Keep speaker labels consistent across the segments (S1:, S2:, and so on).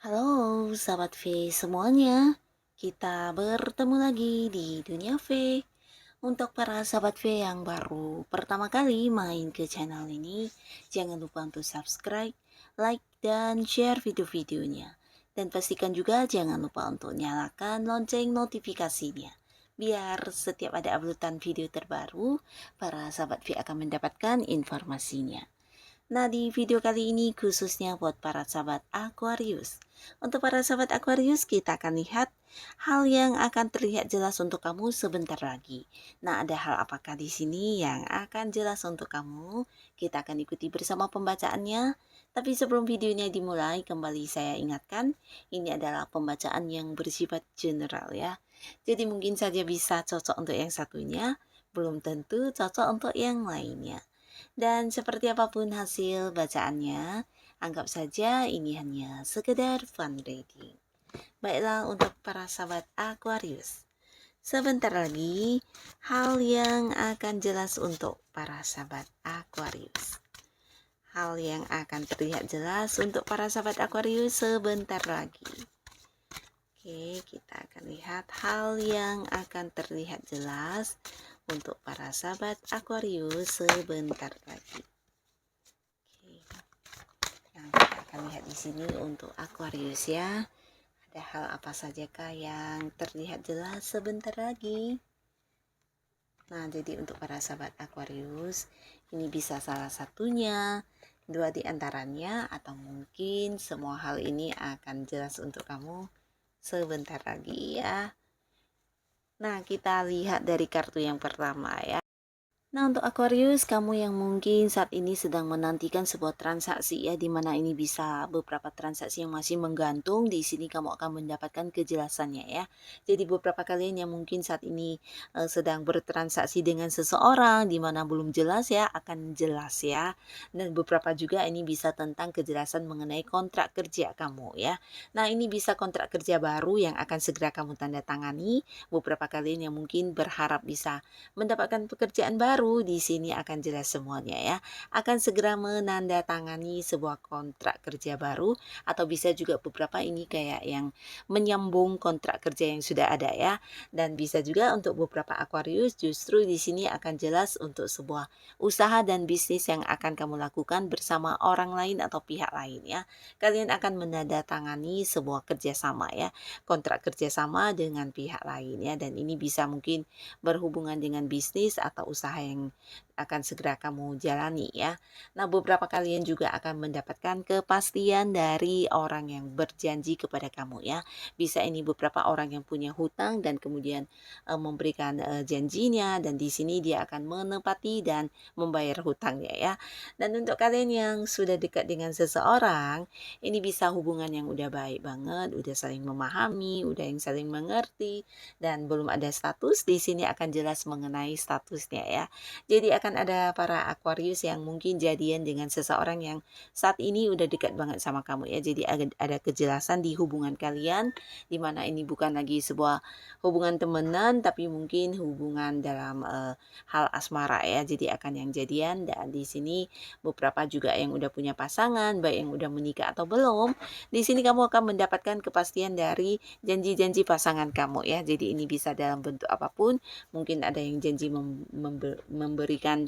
S1: Halo sahabat V semuanya, kita bertemu lagi di Dunia V. Untuk para sahabat V yang baru pertama kali main ke channel ini, jangan lupa untuk subscribe, like, dan share video-videonya. Dan pastikan juga jangan lupa untuk nyalakan lonceng notifikasinya. Biar setiap ada uploadan video terbaru, para sahabat V akan mendapatkan informasinya. Nah, di video kali ini khususnya buat para sahabat Aquarius. Untuk para sahabat Aquarius, kita akan lihat hal yang akan terlihat jelas untuk kamu sebentar lagi. Nah, ada hal apakah di sini yang akan jelas untuk kamu? Kita akan ikuti bersama pembacaannya. Tapi sebelum videonya dimulai, kembali saya ingatkan, ini adalah pembacaan yang bersifat general ya. Jadi mungkin saja bisa cocok untuk yang satunya, belum tentu cocok untuk yang lainnya. Dan seperti apapun hasil bacaannya, anggap saja ini hanya sekedar fun reading. Baiklah untuk para sahabat Aquarius. Sebentar lagi, hal yang akan jelas untuk para sahabat Aquarius. Hal yang akan terlihat jelas untuk para sahabat Aquarius sebentar lagi. Oke, kita akan lihat hal yang akan terlihat jelas untuk para sahabat Aquarius sebentar lagi. Nah, kita akan lihat di sini untuk Aquarius ya. Ada hal apa sajakah yang terlihat jelas sebentar lagi? Nah, jadi untuk para sahabat Aquarius, ini bisa salah satunya, dua di antaranya, atau mungkin semua hal ini akan jelas untuk kamu sebentar lagi ya. Nah, kita lihat dari kartu yang pertama ya. Nah, untuk Aquarius, kamu yang mungkin saat ini sedang menantikan sebuah transaksi ya, di mana ini bisa beberapa transaksi yang masih menggantung, di sini kamu akan mendapatkan kejelasannya ya. Jadi beberapa kalian yang mungkin saat ini sedang bertransaksi dengan seseorang, di mana belum jelas ya, akan jelas ya. Dan beberapa juga ini bisa tentang kejelasan mengenai kontrak kerja kamu ya. Nah, ini bisa kontrak kerja baru yang akan segera kamu tanda tangani. Beberapa kalian yang mungkin berharap bisa mendapatkan pekerjaan baru, di sini akan jelas semuanya ya. Akan segera menandatangani sebuah kontrak kerja baru, atau bisa juga beberapa ini kayak yang menyambung kontrak kerja yang sudah ada ya. Dan bisa juga untuk beberapa Aquarius justru di sini akan jelas untuk sebuah usaha dan bisnis yang akan kamu lakukan bersama orang lain atau pihak lain ya. Kalian akan menandatangani sebuah kerjasama ya, kontrak kerjasama dengan pihak lain ya. Dan ini bisa mungkin berhubungan dengan bisnis atau usaha yang akan segera kamu jalani ya. Nah, beberapa kalian juga akan mendapatkan kepastian dari orang yang berjanji kepada kamu ya. Bisa ini beberapa orang yang punya hutang dan kemudian memberikan janjinya, dan di sini dia akan menepati dan membayar hutangnya ya. Dan untuk kalian yang sudah dekat dengan seseorang, ini bisa hubungan yang udah baik banget, udah saling memahami, udah yang saling mengerti, dan belum ada status, di sini akan jelas mengenai statusnya ya. Jadi akan ada para Aquarius yang mungkin jadian dengan seseorang yang saat ini udah dekat banget sama kamu ya. Jadi ada kejelasan di hubungan kalian, dimana ini bukan lagi sebuah hubungan temenan, tapi mungkin hubungan dalam hal asmara ya. Jadi akan yang jadian, dan di sini beberapa juga yang udah punya pasangan, baik yang udah menikah atau belum. Di sini kamu akan mendapatkan kepastian dari janji-janji pasangan kamu ya. Jadi ini bisa dalam bentuk apapun, mungkin ada yang janji memberikan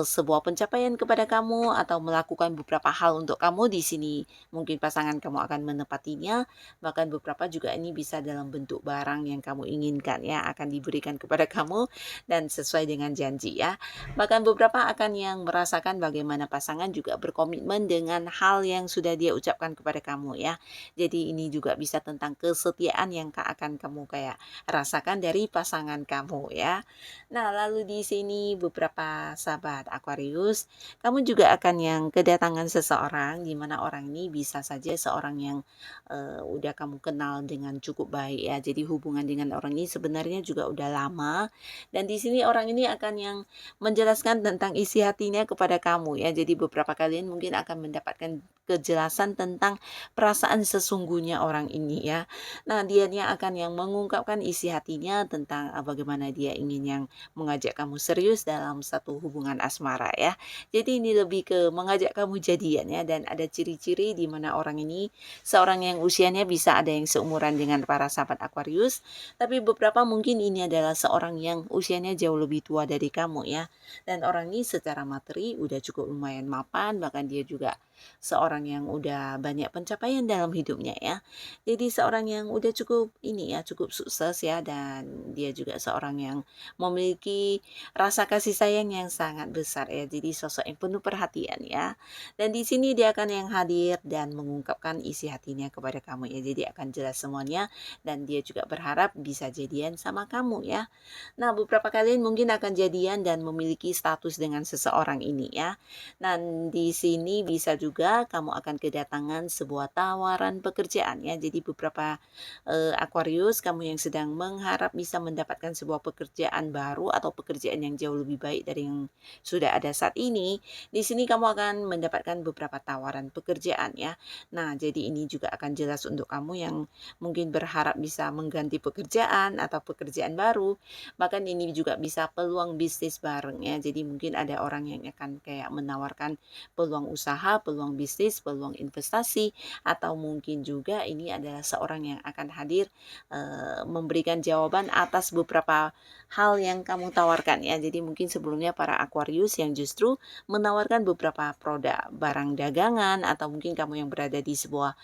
S1: sebuah pencapaian kepada kamu atau melakukan beberapa hal untuk kamu, di sini mungkin pasangan kamu akan menepatinya. Bahkan beberapa juga ini bisa dalam bentuk barang yang kamu inginkan ya, akan diberikan kepada kamu dan sesuai dengan janji ya. Bahkan beberapa akan yang merasakan bagaimana pasangan juga berkomitmen dengan hal yang sudah dia ucapkan kepada kamu ya. Jadi ini juga bisa tentang kesetiaan yang akan kamu kayak rasakan dari pasangan kamu ya. Nah, lalu di sini sini beberapa sahabat Aquarius, kamu juga akan yang kedatangan seseorang di mana orang ini bisa saja seorang yang udah kamu kenal dengan cukup baik ya. Jadi hubungan dengan orang ini sebenarnya juga udah lama, dan di sini orang ini akan yang menjelaskan tentang isi hatinya kepada kamu ya. Jadi beberapa kalian mungkin akan mendapatkan kejelasan tentang perasaan sesungguhnya orang ini ya. Nah, dianya akan yang mengungkapkan isi hatinya tentang bagaimana dia ingin yang mengajak kamu serius dalam satu hubungan asmara ya. Jadi ini lebih ke mengajak kamu jadian ya, dan ada ciri-ciri di mana orang ini seorang yang usianya bisa ada yang seumuran dengan para sahabat Aquarius, tapi beberapa mungkin ini adalah seorang yang usianya jauh lebih tua dari kamu ya. Dan orang ini secara materi udah cukup lumayan mapan, bahkan dia juga seorang yang udah banyak pencapaian dalam hidupnya ya. Jadi seorang yang udah cukup ini ya, cukup sukses ya, dan dia juga seorang yang memiliki rasa kasih sayang yang sangat besar ya. Jadi sosok yang penuh perhatian ya. Dan di sini dia akan yang hadir dan mengungkapkan isi hatinya kepada kamu ya. Jadi akan jelas semuanya, dan dia juga berharap bisa jadian sama kamu ya. Nah, beberapa kalian mungkin akan jadian dan memiliki status dengan seseorang ini ya. Dan di sini bisa juga kamu akan kedatangan sebuah tawaran pekerjaan ya. Jadi beberapa Aquarius, kamu yang sedang mengharap bisa mendapatkan sebuah pekerjaan baru atau pekerjaan yang jauh lebih baik dari yang sudah ada saat ini, di sini kamu akan mendapatkan beberapa tawaran pekerjaan ya. Nah, jadi ini juga akan jelas untuk kamu yang mungkin berharap bisa mengganti pekerjaan atau pekerjaan baru. Bahkan ini juga bisa peluang bisnis bareng ya. Jadi mungkin ada orang yang akan kayak menawarkan peluang usaha, peluang bisnis, peluang investasi, atau mungkin juga ini adalah seorang yang akan hadir memberikan jawaban atas beberapa hal yang kamu tawarkan ya. Jadi mungkin sebelumnya para Aquarius yang justru menawarkan beberapa produk barang dagangan, atau mungkin kamu yang berada di sebuah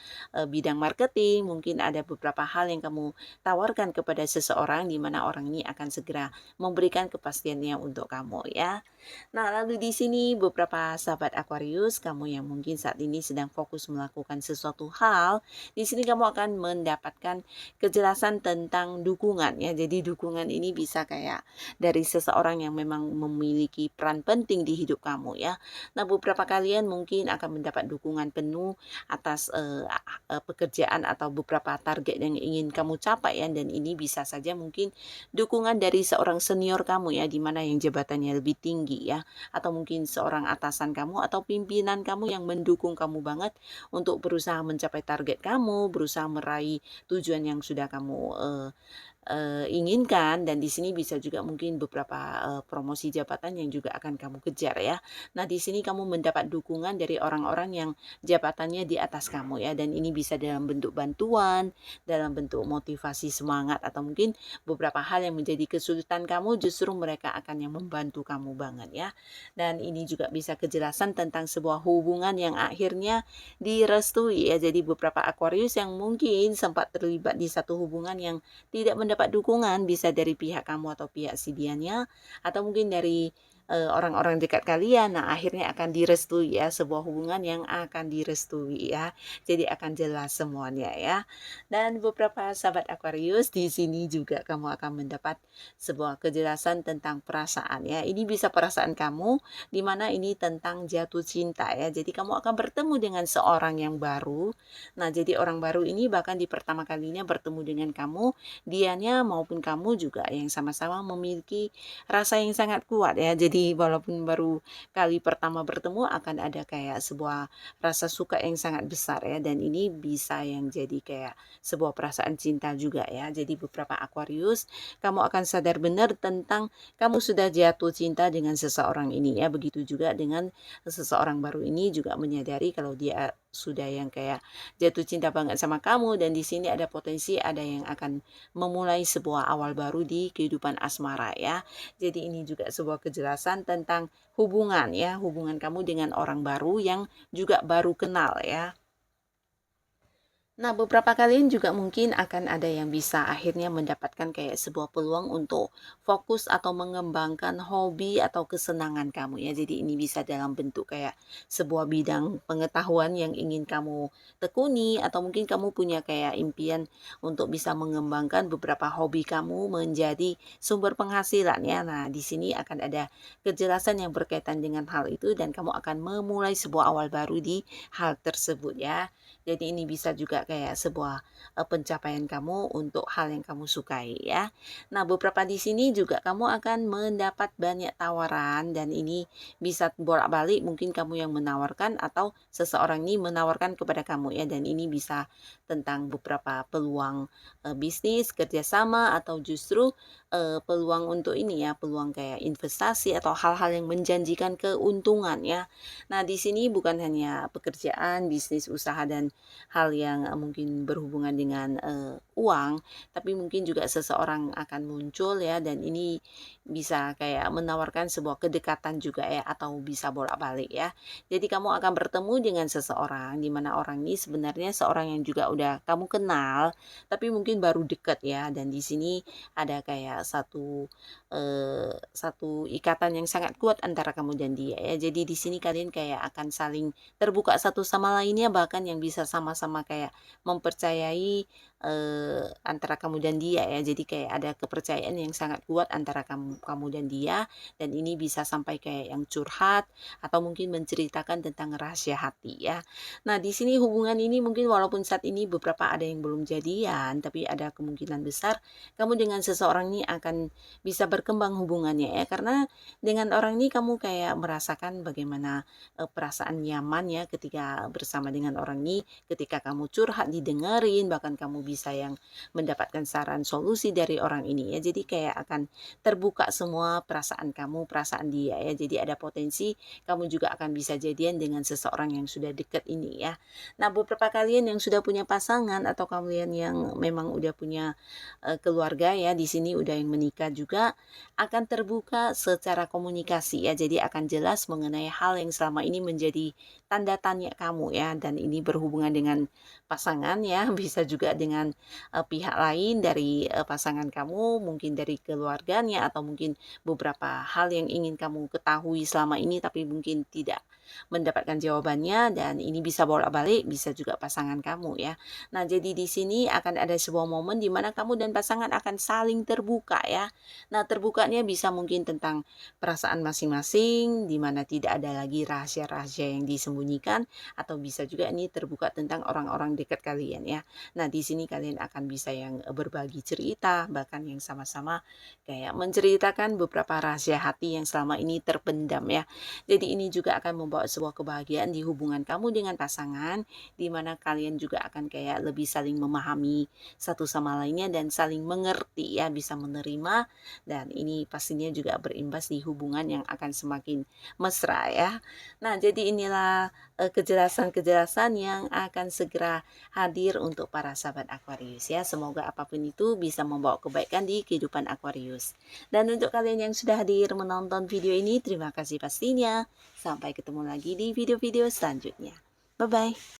S1: bidang marketing, mungkin ada beberapa hal yang kamu tawarkan kepada seseorang di mana orang ini akan segera memberikan kepastiannya untuk kamu ya. Nah, lalu di sini beberapa sahabat Aquarius, kamu yang mungkin saat ini sedang fokus melakukan sesuatu hal, di sini kamu akan mendapatkan kejelasan tentang dukungan ya. Jadi dukungan ini bisa kayak dari seseorang yang memang memiliki peran penting di hidup kamu ya. Nah, beberapa kalian mungkin akan mendapat dukungan penuh atas pekerjaan atau beberapa target yang ingin kamu capai ya, dan ini bisa saja mungkin dukungan dari seorang senior kamu ya, di mana yang jabatannya lebih tinggi ya, atau mungkin seorang atasan kamu atau pimpinan kamu yang mendukung kamu banget untuk berusaha mencapai target kamu, berusaha meraih tujuan yang sudah kamu inginkan. Dan di sini bisa juga mungkin beberapa promosi jabatan yang juga akan kamu kejar ya. Nah, di sini kamu mendapat dukungan dari orang-orang yang jabatannya di atas kamu ya, dan ini bisa dalam bentuk bantuan, dalam bentuk motivasi semangat, atau mungkin beberapa hal yang menjadi kesulitan kamu justru mereka akan yang membantu kamu banget ya. Dan ini juga bisa kejelasan tentang sebuah hubungan yang akhirnya direstui ya. Jadi beberapa Aquarius yang mungkin sempat terlibat di satu hubungan yang tidak mendapat dukungan, bisa dari pihak kamu atau pihak si dianya, atau mungkin dari orang-orang dekat kalian. Nah, akhirnya akan direstui ya, sebuah hubungan yang akan direstui ya. Jadi akan jelas semuanya ya. Dan beberapa sahabat Aquarius, di sini juga kamu akan mendapat sebuah kejelasan tentang perasaan ya. Ini bisa perasaan kamu, di mana ini tentang jatuh cinta ya. Jadi kamu akan bertemu dengan seorang yang baru. Nah, jadi orang baru ini bahkan di pertama kalinya bertemu dengan kamu, dianya maupun kamu juga yang sama-sama memiliki rasa yang sangat kuat ya. Jadi walaupun baru kali pertama bertemu akan ada kayak sebuah rasa suka yang sangat besar ya, dan ini bisa yang jadi kayak sebuah perasaan cinta juga ya. Jadi beberapa Aquarius, kamu akan sadar benar tentang kamu sudah jatuh cinta dengan seseorang ini ya. Begitu juga dengan seseorang baru ini juga menyadari kalau dia sudah yang kayak jatuh cinta banget sama kamu, dan di sini ada potensi ada yang akan memulai sebuah awal baru di kehidupan asmara ya. Jadi ini juga sebuah kejelasan tentang hubungan ya, hubungan kamu dengan orang baru yang juga baru kenal ya. Nah, beberapa kalian juga mungkin akan ada yang bisa akhirnya mendapatkan kayak sebuah peluang untuk fokus atau mengembangkan hobi atau kesenangan kamu ya. Jadi ini bisa dalam bentuk kayak sebuah bidang pengetahuan yang ingin kamu tekuni atau mungkin kamu punya kayak impian untuk bisa mengembangkan beberapa hobi kamu menjadi sumber penghasilan ya. Nah, di sini akan ada kejelasan yang berkaitan dengan hal itu dan kamu akan memulai sebuah awal baru di hal tersebut ya. Jadi ini bisa juga kayak sebuah, pencapaian kamu untuk hal yang kamu sukai ya. Nah, beberapa di sini juga kamu akan mendapat banyak tawaran dan ini bisa bolak-balik mungkin kamu yang menawarkan atau seseorang ini menawarkan kepada kamu ya, dan ini bisa tentang beberapa peluang, bisnis, kerjasama atau justru, peluang untuk ini ya, peluang kayak investasi atau hal-hal yang menjanjikan keuntungan ya. Nah, di sini bukan hanya pekerjaan, bisnis, usaha, dan hal yang mungkin berhubungan dengan uang, tapi mungkin juga seseorang akan muncul ya, dan ini bisa kayak menawarkan sebuah kedekatan juga ya, atau bisa bolak-balik ya. Jadi kamu akan bertemu dengan seseorang di mana orang ini sebenarnya seorang yang juga udah kamu kenal, tapi mungkin baru dekat ya, dan di sini ada kayak satu ikatan yang sangat kuat antara kamu dan dia ya. Jadi di sini kalian kayak akan saling terbuka satu sama lainnya, bahkan yang bisa sama-sama kayak mempercayai antara kamu dan dia ya. Jadi kayak ada kepercayaan yang sangat kuat antara kamu dan dia, dan ini bisa sampai kayak yang curhat atau mungkin menceritakan tentang rahasia hati ya. Nah, di sini hubungan ini mungkin walaupun saat ini beberapa ada yang belum jadian, tapi ada kemungkinan besar kamu dengan seseorang ini akan bisa berkembang hubungannya ya. Karena dengan orang ini kamu kayak merasakan bagaimana perasaan nyaman ya ketika bersama dengan orang ini, ketika kamu curhat didengerin, bahkan kamu bisa yang mendapatkan saran solusi dari orang ini ya. Jadi kayak akan terbuka semua perasaan kamu, perasaan dia ya. Jadi ada potensi kamu juga akan bisa jadian dengan seseorang yang sudah dekat ini ya. Nah, beberapa kalian yang sudah punya pasangan atau kalian yang memang udah punya keluarga ya, di sini udah yang menikah juga akan terbuka secara komunikasi ya. Jadi akan jelas mengenai hal yang selama ini menjadi tanda tanya kamu ya, dan ini berhubungan dengan pasangan ya, bisa juga dengan pihak lain dari pasangan kamu, mungkin dari keluarganya atau mungkin beberapa hal yang ingin kamu ketahui selama ini tapi mungkin tidak mendapatkan jawabannya, dan ini bisa bolak-balik, bisa juga pasangan kamu ya. Nah, jadi di sini akan ada sebuah momen di mana kamu dan pasangan akan saling terbuka ya. Nah, terbukanya bisa mungkin tentang perasaan masing-masing, di mana tidak ada lagi rahasia-rahasia yang disembunyikan, atau bisa juga ini terbuka tentang orang-orang dekat kalian ya. Nah, di sini kalian akan bisa yang berbagi cerita, bahkan yang sama-sama kayak menceritakan beberapa rahasia hati yang selama ini terpendam ya. Jadi ini juga akan membawa sebuah kebahagiaan di hubungan kamu dengan pasangan, di mana kalian juga akan kayak lebih saling memahami satu sama lainnya dan saling mengerti ya, bisa menerima, dan ini pastinya juga berimbas di hubungan yang akan semakin mesra ya. Nah, jadi inilah kejelasan-kejelasan yang akan segera hadir untuk para sahabat Aquarius ya. Semoga apapun itu bisa membawa kebaikan di kehidupan Aquarius. Dan untuk kalian yang sudah hadir menonton video ini, terima kasih pastinya. Sampai ketemu lagi di video-video selanjutnya. Bye-bye.